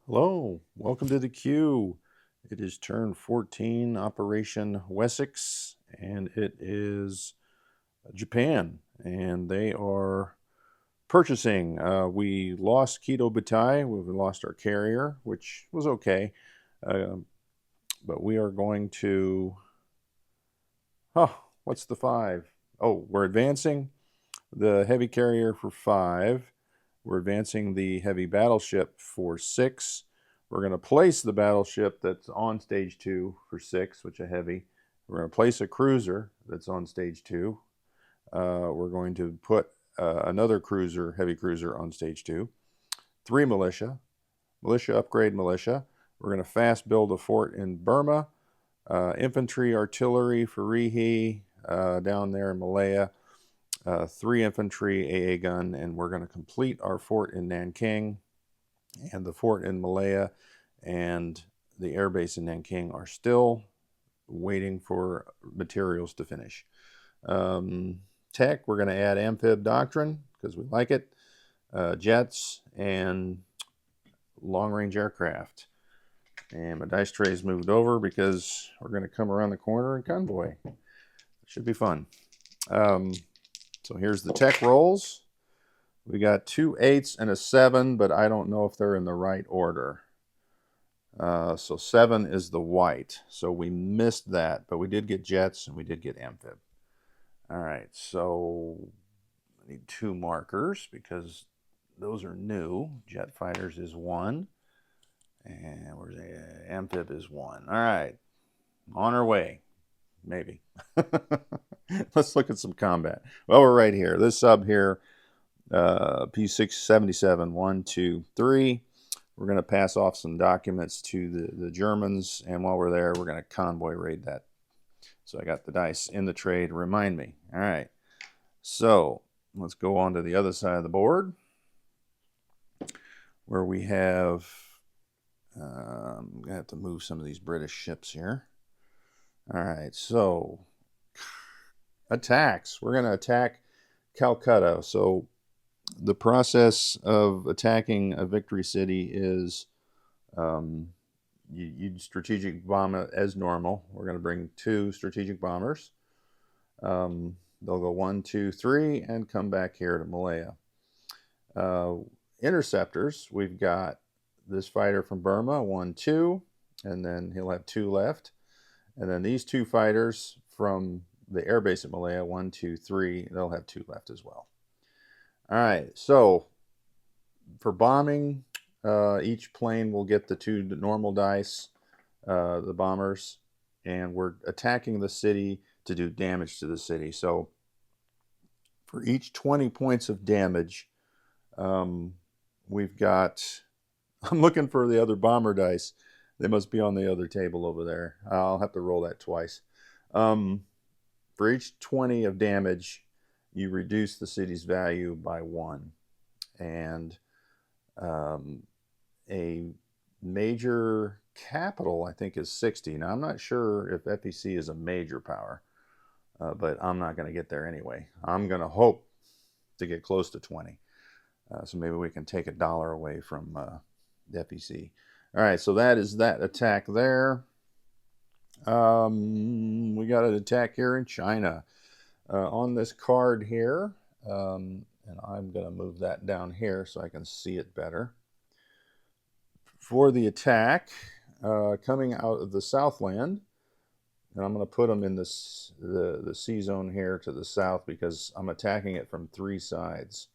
Hello, welcome to the queue. It is turn 14, Operation Wessex, and it is Japan, and they are purchasing. We lost Kido Butai, we lost our carrier, which was okay, uh, but we are going to. Oh, what's the 5? Oh, we're advancing the heavy carrier for 5. We're advancing the heavy battleship for 6. We're going to place the battleship that's on stage 2 for 6, which is heavy. We're going to place a cruiser that's on stage 2. We're going to put another cruiser, heavy cruiser, on stage 2. 3 militia, upgrade militia. We're going to fast build a fort in Burma. Infantry, artillery for Rihe down there in Malaya. 3 infantry, AA gun, and we're going to complete our fort in Nanking, and the fort in Malaya and the airbase in Nanking are still waiting for materials to finish. Tech, we're going to add amphib doctrine because we like it, jets, and long-range aircraft. And my dice tray's moved over because we're going to come around the corner and convoy. It should be fun. So here's the tech rolls. We got 2 8s and a 7, but I don't know if they're in the right order. So 7 is the white. So we missed that, but we did get jets and we did get amphib. All right, so I need 2 markers because those are new. Jet fighters is 1. And where's the amphib is 1. All right, on our way. Maybe. Let's look at some combat. Well, we're right here. This sub here, P677, 1, 2, 3. We're going to pass off some documents to the Germans, and while we're there, we're going to convoy raid that. So I got the dice in the tray to remind me. All right. So let's go on to the other side of the board where we have. I'm going to have to move some of these British ships here. All right. So attacks. We're going to attack Calcutta. So the process of attacking a victory city is you strategic bomb it as normal. We're going to bring 2 strategic bombers. They'll go 1, 2, 3 and come back here to Malaya. Interceptors, we've got this fighter from Burma, 1, 2, and then he'll have 2 left. And then these 2 fighters from the airbase at Malaya, 1, 2, 3, they'll have 2 left as well. All right, so for bombing, each plane will get the 2 normal dice, the bombers, and we're attacking the city to do damage to the city. So for each 20 points of damage, we've got, I'm looking for the other bomber dice. They must be on the other table over there. I'll have to roll that twice. For each 20 of damage, you reduce the city's value by 1. And a major capital, I think, is 60. Now, I'm not sure if FEC is a major power, but I'm not going to get there anyway. I'm going to hope to get close to 20. So maybe we can take $1 away from the FEC. All right, so that is that attack there. We got an attack here in China. On this card here, and I'm going to move that down here so I can see it better. For the attack, coming out of the Southland, and I'm going to put them in the C zone here to the south because I'm attacking it from 3 sides,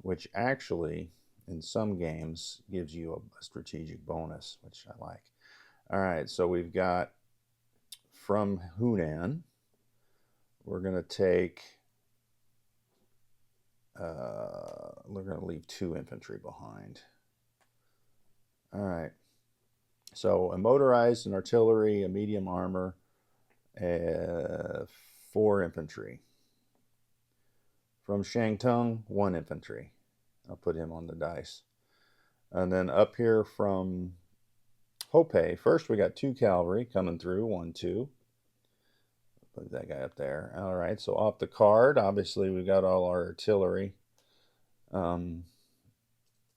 which actually, in some games, gives you a strategic bonus, which I like. All right, so we've got from Hunan, we're going to take, we're going to leave 2 infantry behind. All right. So a motorized, an artillery, a medium armor, 4 infantry. From Shangtung, 1 infantry. I'll put him on the dice. And then up here from Hopei, first we got 2 cavalry coming through, 1, 2. Put that guy up there. All right, so off the card, obviously we've got all our artillery.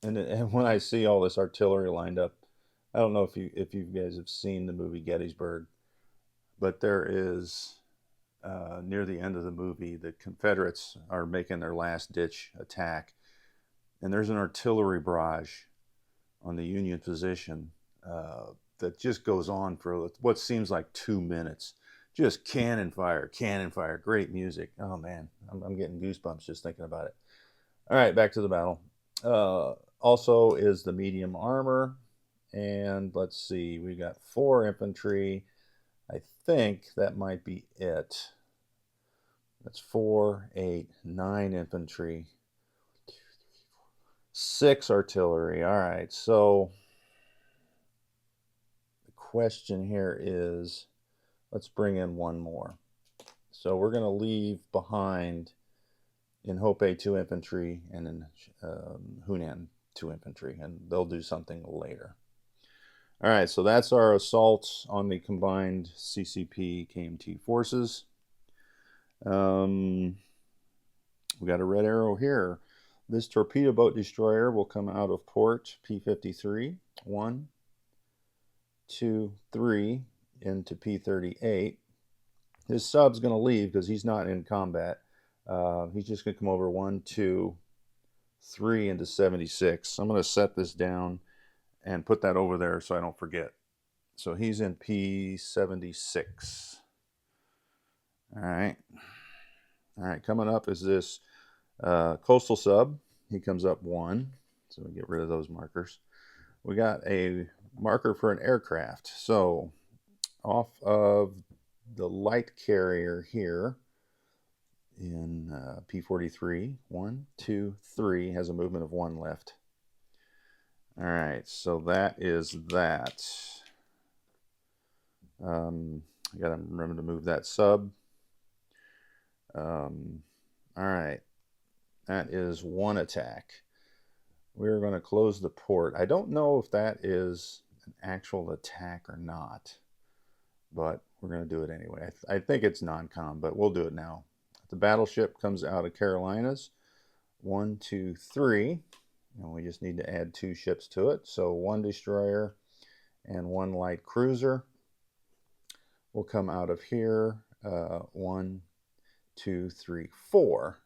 And when I see all this artillery lined up, I don't know if you guys have seen the movie Gettysburg, but there is near the end of the movie, the Confederates are making their last ditch attack, and there's an artillery barrage on the Union position that just goes on for what seems like 2 minutes. Just cannon fire, great music. Oh man, I'm getting goosebumps just thinking about it. All right, back to the battle. Also is the medium armor, and let's see, we got 4 infantry. I think that might be it. That's 4, 8, 9 infantry, 6 artillery. All right, so the question here is, let's bring in one more. So we're going to leave behind in Hope 2 infantry and in Hunan 2 infantry, and they'll do something later. All right, so that's our assault on the combined CCP KMT forces. We got a red arrow here. This torpedo boat destroyer will come out of port P53, 1, 2, 3, into P38. His sub's going to leave because he's not in combat. He's just going to come over 1, 2, 3 into 76. I'm going to set this down and put that over there so I don't forget. So he's in P76. All right. All right, coming up is this coastal sub. He comes up 1, so we get rid of those markers. We got a marker for an aircraft. So off of the light carrier here in P43, 1, 2, 3, has a movement of 1 left. All right, so that is that. I got to remember to move that sub. All right, that is 1 attack. We're going to close the port. I don't know if that is an actual attack or not, but we're going to do it anyway. I think it's non-com, but we'll do it now. The battleship comes out of Carolinas. 1, 2, 3. And we just need to add 2 ships to it. So 1 destroyer and 1 light cruiser will come out of here. 1, 2, 3, 4.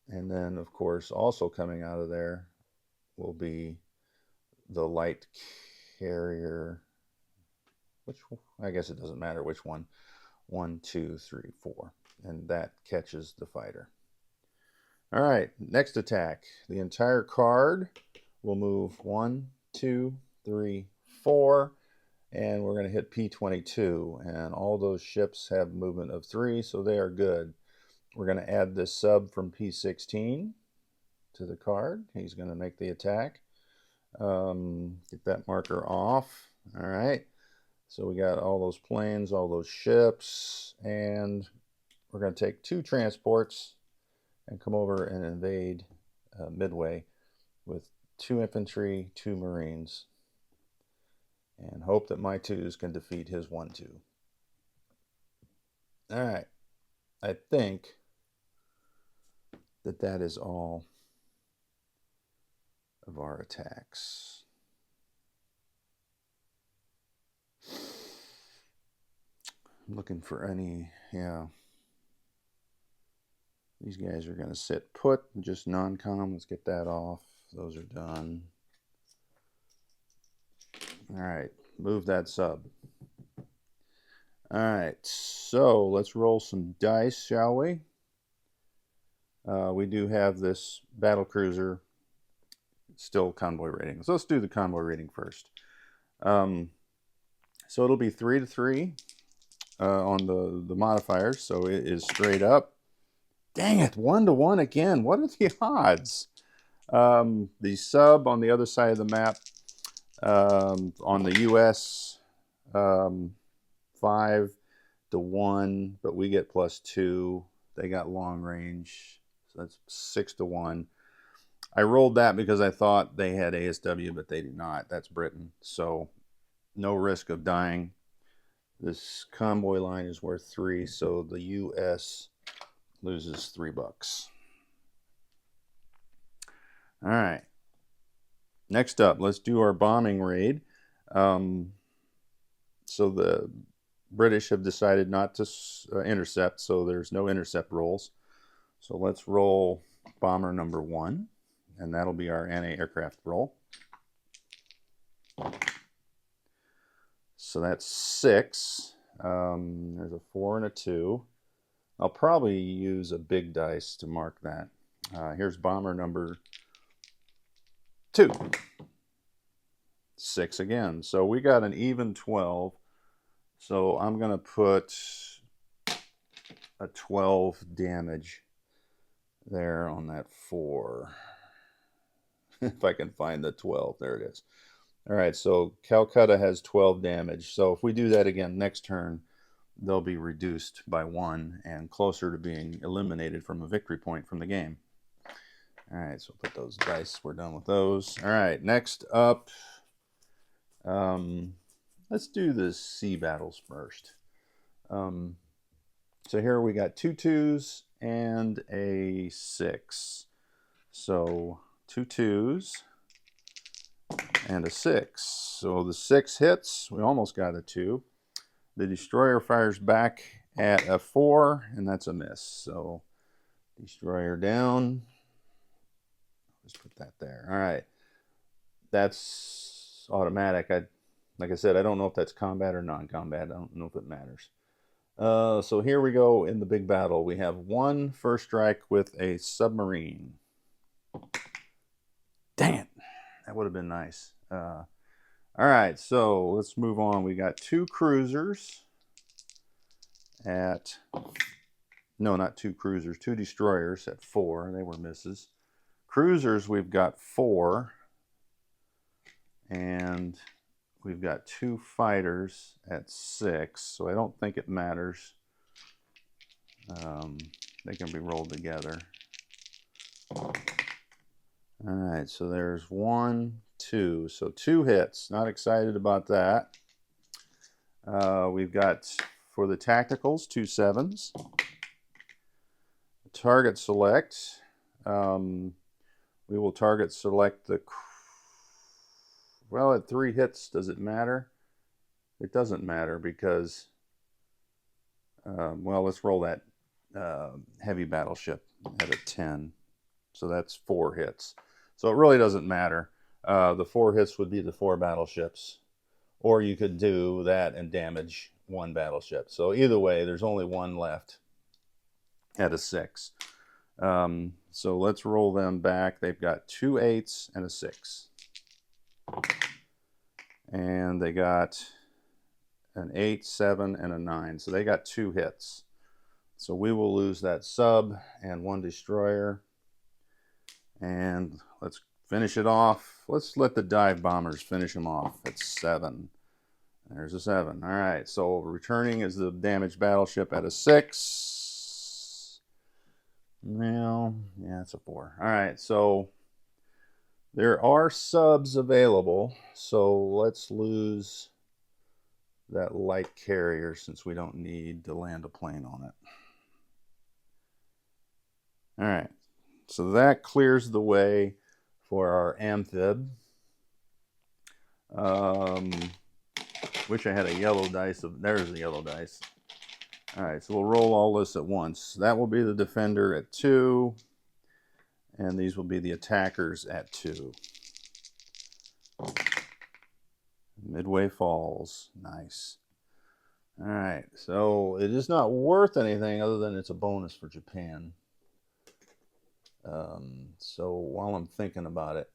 And then, of course, also coming out of there will be the light carrier. Which, I guess it doesn't matter which one. 1, 2, 3, 4. And that catches the fighter. All right, next attack. The entire card will move 1, 2, 3, 4. And we're going to hit P22. And all those ships have movement of 3, so they are good. We're going to add this sub from P16 to the card. He's going to make the attack. Get that marker off. All right. So we got all those planes, all those ships, and we're going to take 2 transports and come over and invade Midway with 2 infantry, 2 Marines, and hope that my 2s can defeat his 1, 2. All right. I think that is all of our attacks. I'm looking for any, yeah. These guys are going to sit put, just non-com. Let's get that off. Those are done. All right, move that sub. All right, so let's roll some dice, shall we? We do have this battle cruiser, still convoy rating. So let's do the convoy rating first. So it'll be 3 to 3 on the modifiers. So it is straight up. Dang it, 1 to 1 again. What are the odds? The sub on the other side of the map, on the US, 5 to 1, but we get +2. They got long range, so that's 6 to 1. I rolled that because I thought they had ASW, but they do not. That's Britain, so no risk of dying. This convoy line is worth 3, so the US loses $3. All right, Next up, let's do our bombing raid. So the British have decided not to intercept, so there's no intercept rolls. So let's roll bomber number 1, and that'll be our anti-aircraft roll. So that's 6. There's a 4 and a 2. I'll probably use a big dice to mark that. Here's bomber number 2. 6 again. So we got an even 12. So I'm going to put a 12 damage there on that 4. If I can find the 12. There it is. All right, so Calcutta has 12 damage. So if we do that again next turn, they'll be reduced by 1 and closer to being eliminated from a victory point from the game. All right, so put those dice. We're done with those. All right, next up, let's do the sea battles first. So here we got 2 2s and a 6. So 2 2s and a 6. So the 6 hits. We almost got a 2. The destroyer fires back at a 4, and that's a miss. So destroyer down. Just put that there. All right. That's automatic. Like I said, I don't know if that's combat or non-combat. I don't know if it matters. So here we go in the big battle. We have 1 first strike with a submarine. Dang it. That would have been nice. All right, so let's move on. We got 2 cruisers at... No, not 2 cruisers. 2 destroyers at 4. They were misses. Cruisers, we've got 4. And we've got 2 fighters at 6. So I don't think it matters. They can be rolled together. All right, so there's 1, 2. So 2 hits. Not excited about that. We've got, for the tacticals, 2 7s. Target select. We will target select the... Well, at 3 hits, does it matter? It doesn't matter because... well, let's roll that heavy battleship at a 10. So that's 4 hits. So it really doesn't matter. The 4 hits would be the 4 battleships. Or you could do that and damage 1 battleship. So either way, there's only 1 left at a 6. So let's roll them back. They've got 2 8s and a 6. And they got an 8, 7, and a 9. So they got 2 hits. So we will lose that sub and 1 destroyer. And let's finish it off. Let's let the dive bombers finish them off at 7. There's a 7. All right, so returning is the damaged battleship at a 6. Well, yeah, it's a 4. All right, so there are subs available. So let's lose that light carrier since we don't need to land a plane on it. All right. So that clears the way for our amphib. Wish I had a yellow dice. There's a yellow dice. All right, so we'll roll all this at once. That will be the defender at 2. And these will be the attackers at 2. Midway Falls. Nice. All right, so it is not worth anything other than it's a bonus for Japan. So while I'm thinking about it,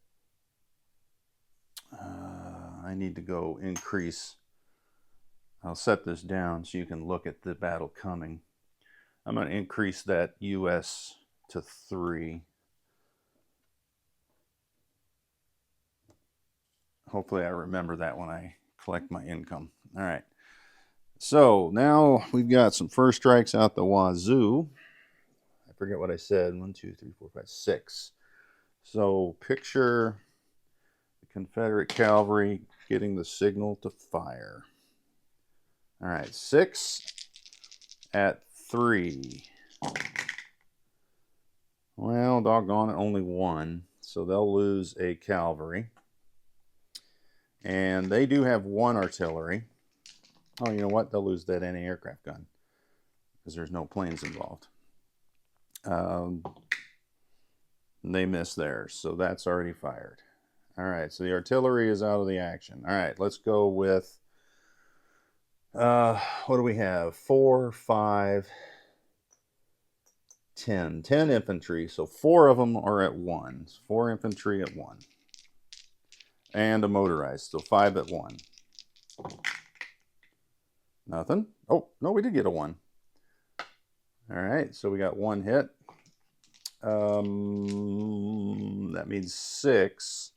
I need to go increase. I'll set this down so you can look at the battle coming. I'm going to increase that US to 3. Hopefully I remember that when I collect my income. All right. So now we've got some first strikes out the wazoo. I forget what I said. 1, 2, 3, 4, 5, 6. So picture the Confederate cavalry getting the signal to fire. All right, 6 at 3. Well, doggone it, only 1. So they'll lose a cavalry. And they do have one artillery. Oh, you know what? They'll lose that anti-aircraft gun because there's no planes involved. They missed theirs, so that's already fired. All right, so the artillery is out of the action. All right, let's go with, what do we have? 4, 5, 10. 10 infantry, so 4 of them are at 1. 4 infantry at 1. And a motorized, so 5 at 1. Nothing. Oh, no, we did get a 1. All right, so we got 1 hit. That means 6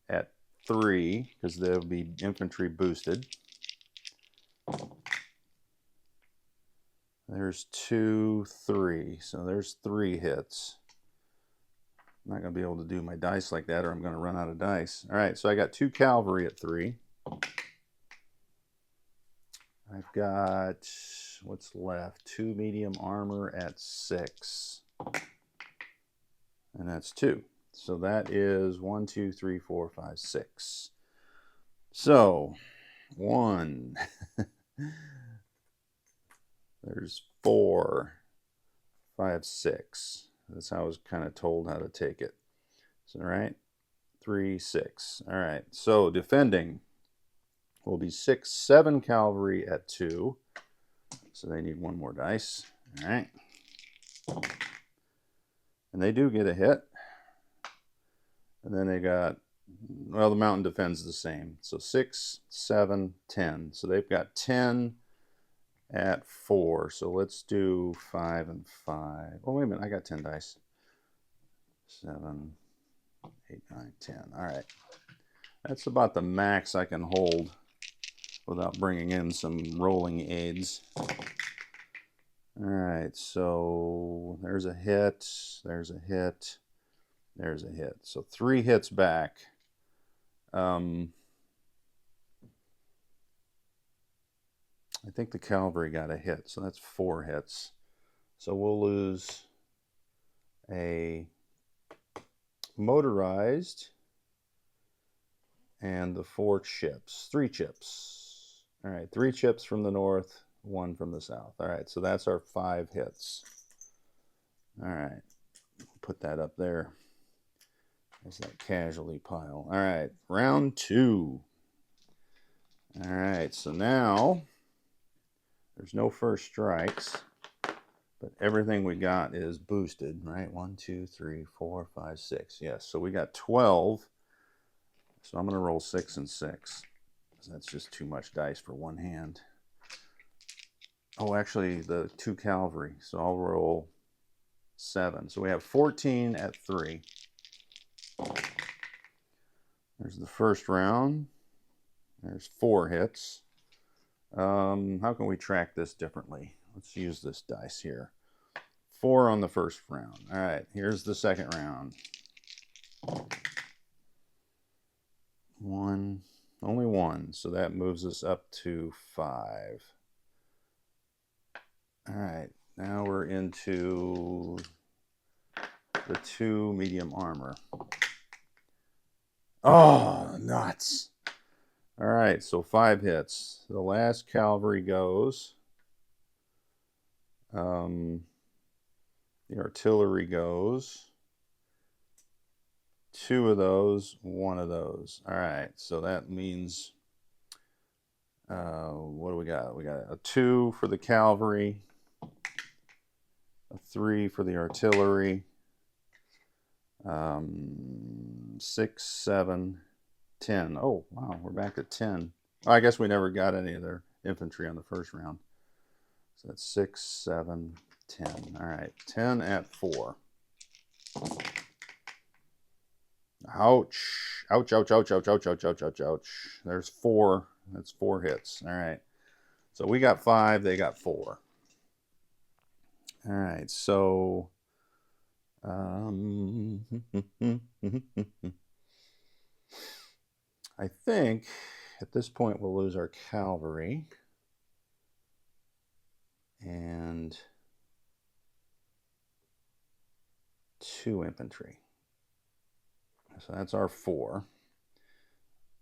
at 3, because they'll be infantry boosted. There's 2, 3, so there's 3 hits. I'm not going to be able to do my dice like that, or I'm going to run out of dice. All right, so I got 2 cavalry at 3. I've got, what's left? 2 medium armor at 6. And that's 2. So that is 1, 2, 3, 4, 5, 6. So, 1. There's 4, 5, 6. That's how I was kind of told how to take it. So, all right, 3, 6. All right, so defending will be 6, 7 cavalry at 2. So they need 1 more dice. All right. And they do get a hit. And then they got, well, the mountain defends the same. So 6, 7, 10. So they've got 10 at 4. So let's do 5 and 5. Oh, wait a minute. I got 10 dice. 7, 8, 9, 10. All right. That's about the max I can hold without bringing in some rolling aids. All right. So there's a hit. There's a hit. There's a hit. So 3 hits back. I think the cavalry got a hit, so that's 4 hits. So we'll lose a motorized and the 4 chips. 3 chips. All right, 3 chips from the north, 1 from the south. All right, so that's our 5 hits. All right, put that up there. There's that casualty pile. All right, round 2. All right, so now there's no first strikes, but everything we got is boosted, right? 1, 2, 3, 4, 5, 6. Yes, so we got 12. So I'm going to roll 6 and 6. That's just too much dice for one hand. Oh, actually, the 2 cavalry. So I'll roll 7. So we have 14 at 3. There's the first round. There's 4 hits. How can we track this differently? Let's use this dice here. 4 on the first round. All right, here's the second round. 1, only 1, so that moves us up to 5. All right, now we're into the 2 medium armor. Oh, nuts. All right, so 5 hits. The last cavalry goes. The artillery goes. 2 of those, 1 of those. All right, so that means, what do we got? We got a 2 for the cavalry, a 3 for the artillery, 6, 7, 10. Oh, wow, we're back at 10. Oh, I guess we never got any of their infantry on the first round. So that's 6, 7, 10. All right, 10 at 4. Ouch. Ouch, ouch, ouch, ouch, ouch, ouch, ouch, ouch, ouch. There's 4. That's 4 hits. All right. So we got 5. They got 4. All right. So, I think at this point we'll lose our cavalry. And 2 infantry. So that's our 4.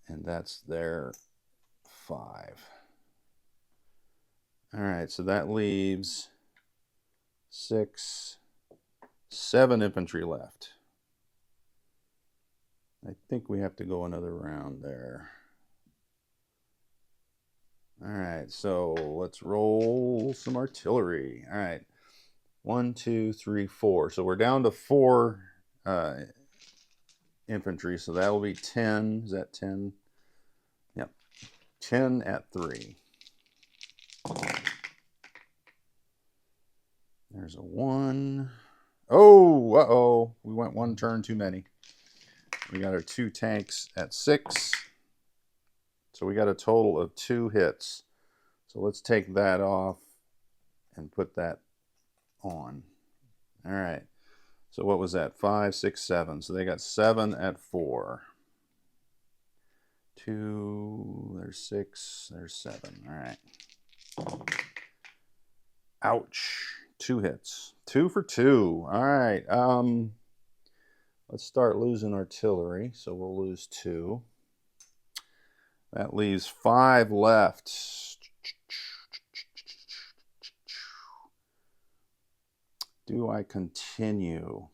And that's their 5. All right, so that leaves 6, 7 infantry left. I think we have to go another round there. All right, so let's roll some artillery. All right, 1, 2, 3, 4. So we're down to 4 infantry, so that'll be 10. Is that 10? Yep, 10 at 3. There's a 1. Oh, uh-oh. We went 1 turn too many. We got our 2 tanks at 6. So we got a total of 2 hits. So let's take that off and put that on. All right. So what was that? 5, 6, 7. So they got 7 at 4. 2, there's 6, there's 7. All right. Ouch. 2 hits. 2 for 2. All right. Let's start losing artillery. So we'll lose 2. That leaves 5 left. Do I continue?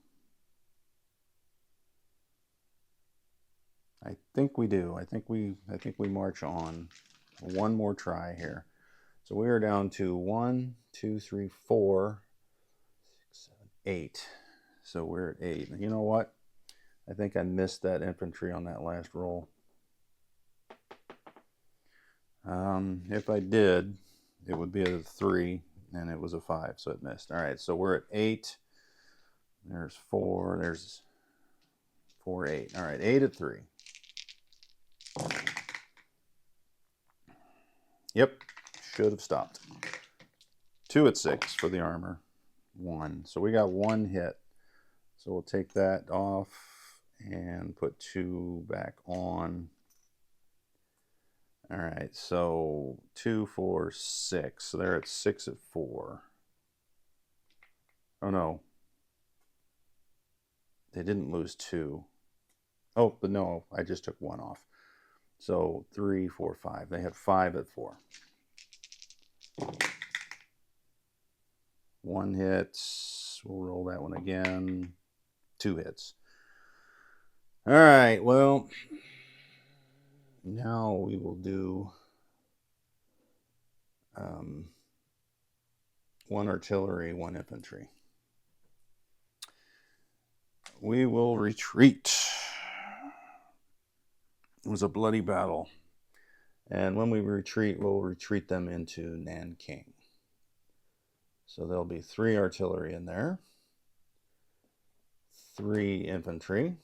I think we do. I think we march on. One more try here. So we are down to 1, 2, 3, 4, 6, 7, 8. So we're at 8. You know what? I think I missed that infantry on that last roll. If I did, it would be a 3, and it was a 5, so it missed. All right, so we're at 8. There's 4. There's 4, 8. All right, 8 at 3. Yep, should have stopped. 2 at 6 for the armor. 1. So we got 1 hit. So we'll take that off and put 2 back on. All right, so 2, 4, 6. So they're at 6 at 4. Oh, no. They didn't lose 2. Oh, but no, I just took 1 off. So 3, 4, 5. They had 5 at 4. 1 hit. We'll roll that one again. 2 hits. All right, well, now we will do 1 artillery, 1 infantry. We will retreat. It was a bloody battle. And when we retreat, we'll retreat them into Nanking. So there'll be 3 artillery in there, 3 infantry,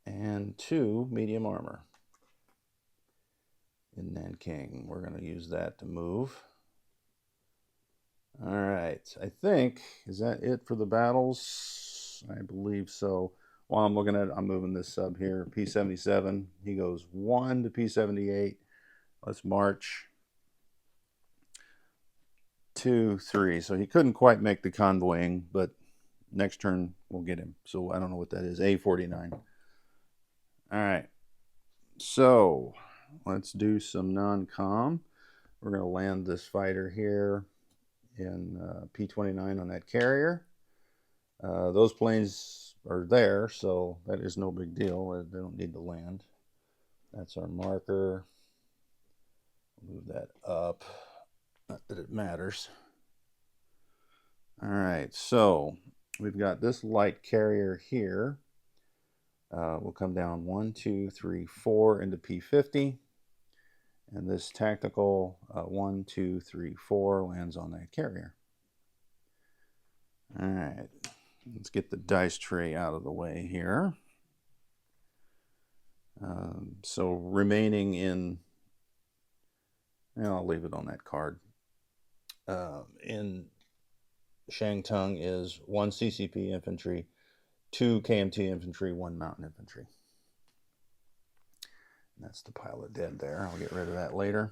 and 2 medium armor in Nanking. We're going to use that to move. All right, I think, is that it for the battles? I believe so. While I'm looking at it, I'm moving this sub here, P77. He goes 1 to P78. Let's march. 2, 3. So he couldn't quite make the convoying, but next turn we'll get him. So I don't know what that is. A49. All right. So let's do some non-com. We're going to land this fighter here in P29 on that carrier. Those planes are there, so that is no big deal. They don't need to land. That's our marker. Move that up. Not that it matters. All right, so we've got this light carrier here. We'll come down 1, 2, 3, 4 into P50. And this tactical 1, 2, 3, 4 lands on that carrier. All right, let's get the dice tray out of the way here. So remaining in, and I'll leave it on that card. In Shangtung is 1 CCP infantry, 2 KMT infantry, 1 mountain infantry. And that's the pile of dead there. I'll get rid of that later.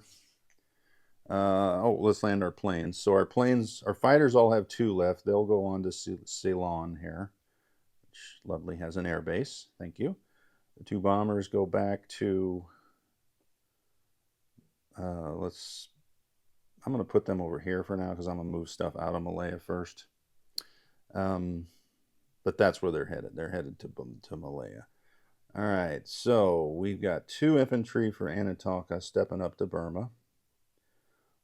Let's land our planes. So our fighters all have 2 left. They'll go on to Ceylon here, which lovely has an air base. Thank you. The 2 bombers go back to, I'm going to put them over here for now because I'm going to move stuff out of Malaya first. But that's where they're headed. They're headed to Malaya. All right, so we've got 2 infantry for Anatolka stepping up to Burma.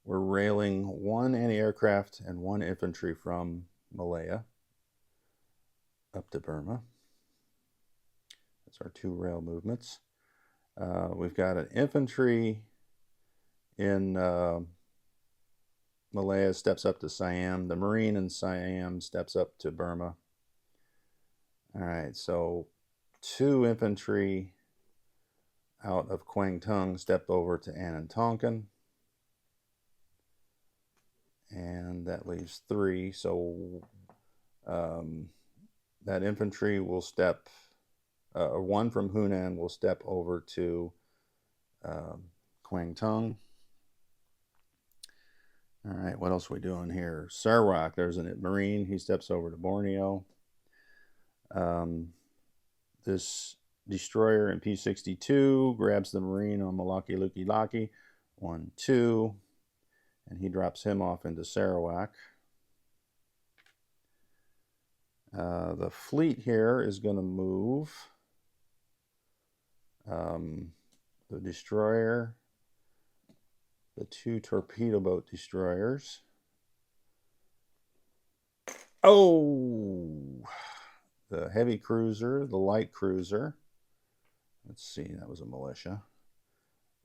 We're railing 1 anti-aircraft and 1 infantry from Malaya up to Burma. That's our 2 rail movements. We've got an infantry in Malaya steps up to Siam. The Marine in Siam steps up to Burma. All right, so 2 infantry out of Kwangtung step over to Anantonkan. And that leaves 3. So that infantry will step, 1 from Hunan will step over to Kwangtung. All right, what else are we doing here? Sarawak, there's a Marine. He steps over to Borneo. This destroyer in P-62 grabs the Marine on Malaki Luki Laki. 1, 2. And he drops him off into Sarawak. The fleet here is going to move the destroyer, the 2 torpedo boat destroyers. Oh! The heavy cruiser, the light cruiser. Let's see, that was a militia.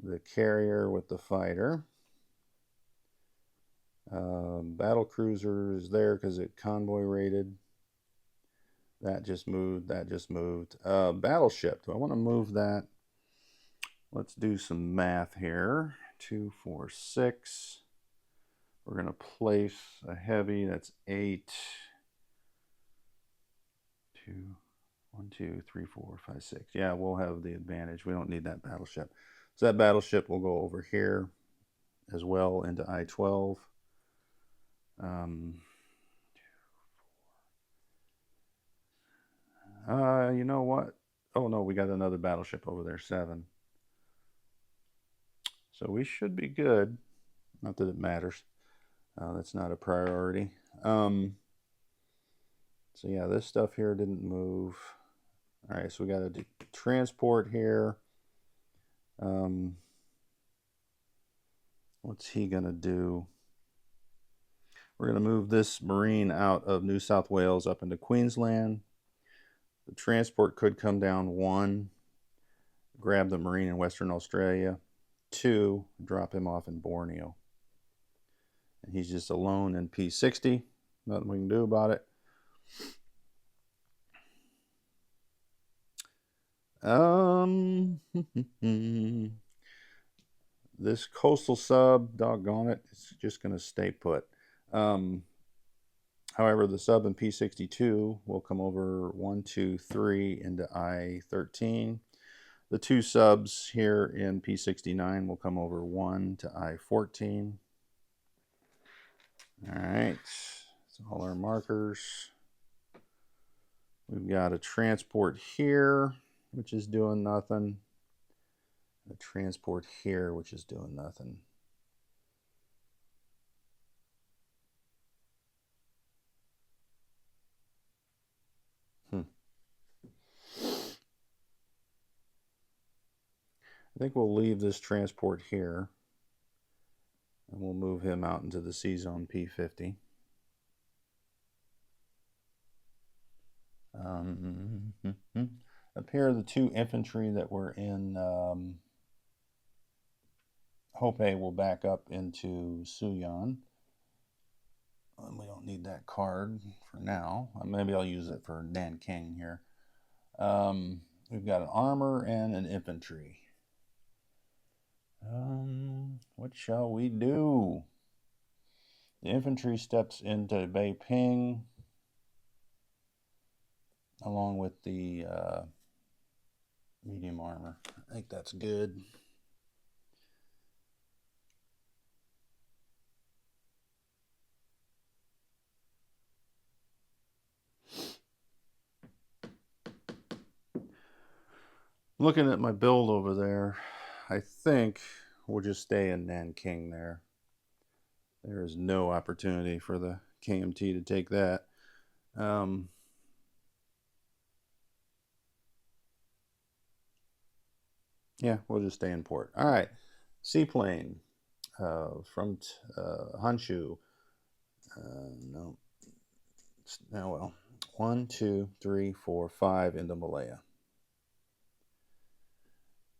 The carrier with the fighter. Battle cruiser is there because it convoy rated. That just moved. That just moved. Battleship. Do I want to move that? Let's do some math here. 2, 4, 6. We're going to place a heavy. That's 8. 2, 1, 2, 3, 4, 5, 6. Yeah, we'll have the advantage. We don't need that battleship. So that battleship will go over here as well into I-12. You know what? Oh no, we got another battleship over there, 7. So we should be good. Not that it matters. That's not a priority. So yeah, this stuff here didn't move. All right, so we got to do transport here. What's he gonna do? We're gonna move this Marine out of New South Wales up into Queensland. The transport could come down. 1, grab the Marine in Western Australia. 2, drop him off in Borneo. And he's just alone in P-60. Nothing we can do about it. This coastal sub, doggone it, it's just going to stay put. However, the sub in P-62 will come over 1, 2, 3 into I-13. The 2 subs here in P-69 will come over 1 to I-14. All right, that's all our markers. We've got a transport here, which is doing nothing. A transport here, which is doing nothing. I think we'll leave this transport here, and we'll move him out into the C zone P50. Up here are the 2 infantry that were in Hope will back up into Suyan. We don't need that card for now. Maybe I'll use it for Nanking here. We've got an armor and an infantry. What shall we do? The infantry steps into Beiping along with the medium armor. I think that's good. Looking at my build over there, I think we'll just stay in Nanking there. There is no opportunity for the KMT to take that. Yeah, we'll just stay in port. All right, seaplane from Honshu. No, now well, 1, 2, 3, 4, 5 into Malaya.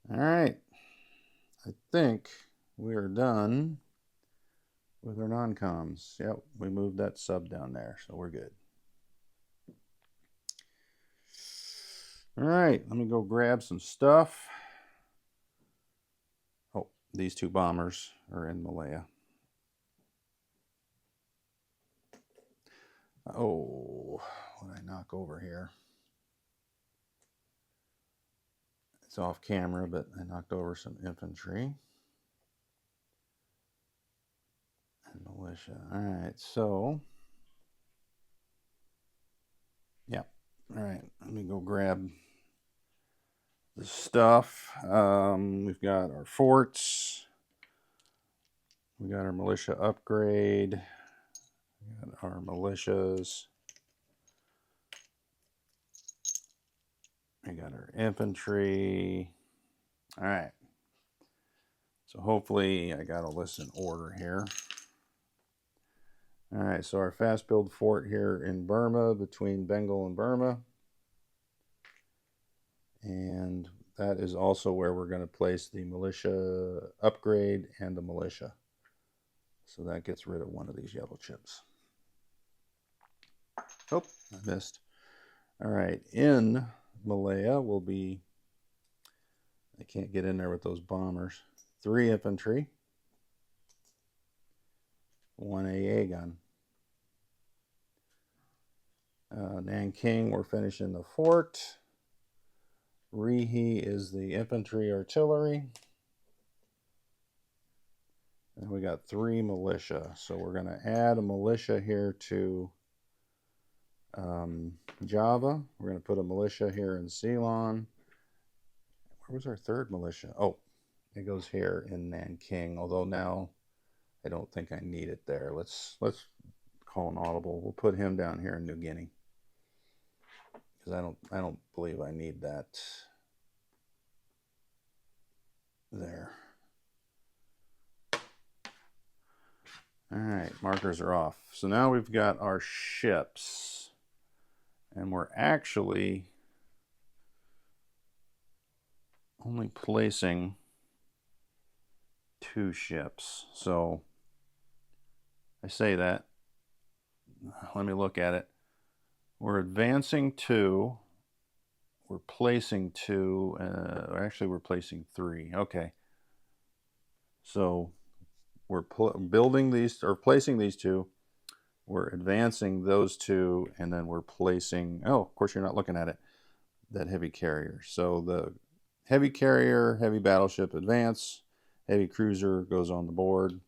All right, I think we are done with our non-coms. Yep, we moved that sub down there, so we're good. All right, let me go grab some stuff. Oh, these two bombers are in Malaya. Oh, what did I knock over here? It's off camera, but I knocked over some infantry. And militia. All right, so... yeah. All right, let me go grab the stuff. We've got our forts. We got our militia upgrade. We got our militias. We got our infantry. All right. So hopefully I got all this in order here. All right, so our fast build fort here in Burma, between Bengal and Burma. And that is also where we're going to place the militia upgrade and the militia. So that gets rid of one of these yellow chips. Oh, I missed. All right, in Malaya will be, I can't get in there with those bombers, 3 infantry, 1 AA gun. Nanking, we're finishing the fort. Rihi is the infantry artillery. And we got 3 militia. So we're going to add a militia here to Java. We're going to put a militia here in Ceylon. Where was our 3rd militia? Oh, it goes here in Nanking. Although now I don't think I need it there. Let's call an audible. We'll put him down here in New Guinea, because I don't believe I need that there. All right, markers are off. So now we've got our ships, and we're actually only placing 2 ships. So I say that. Let me look at it. We're advancing 2. We're placing 2. Actually, we're placing 3. Okay. So we're building these, or placing these 2. We're advancing those 2, and then we're placing, oh, of course you're not looking at it, that heavy carrier. So the heavy carrier, heavy battleship advance, heavy cruiser goes on the board,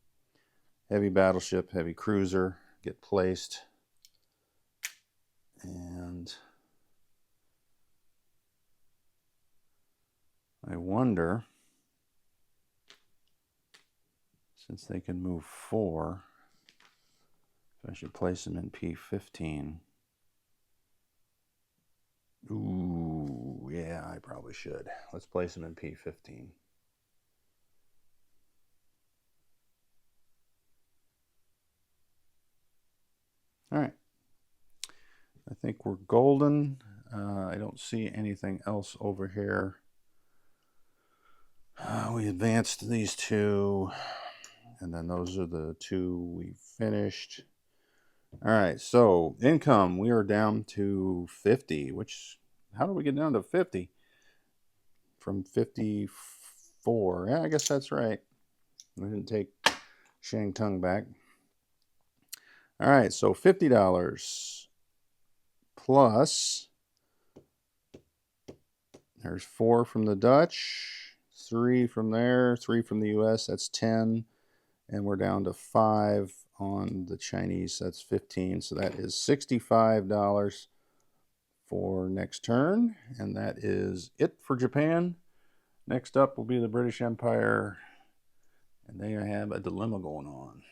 heavy battleship, heavy cruiser get placed. And I wonder, since they can move 4, if I should place them in P15. Ooh, yeah, I probably should. Let's place them in P15. All right. I think we're golden. I don't see anything else over here. We advanced these 2, and then those are the 2 we finished. All right, so income, we are down to 50, which, how do we get down to 50? From 54. Yeah, I guess that's right. We didn't take Shangtung back. All right, so $50 plus, there's 4 from the Dutch, 3 from there, 3 from the US, that's 10, and we're down to 5 on the Chinese, that's 15, so that is $65 for next turn, and that is it for Japan. Next up will be the British Empire, and they have a dilemma going on.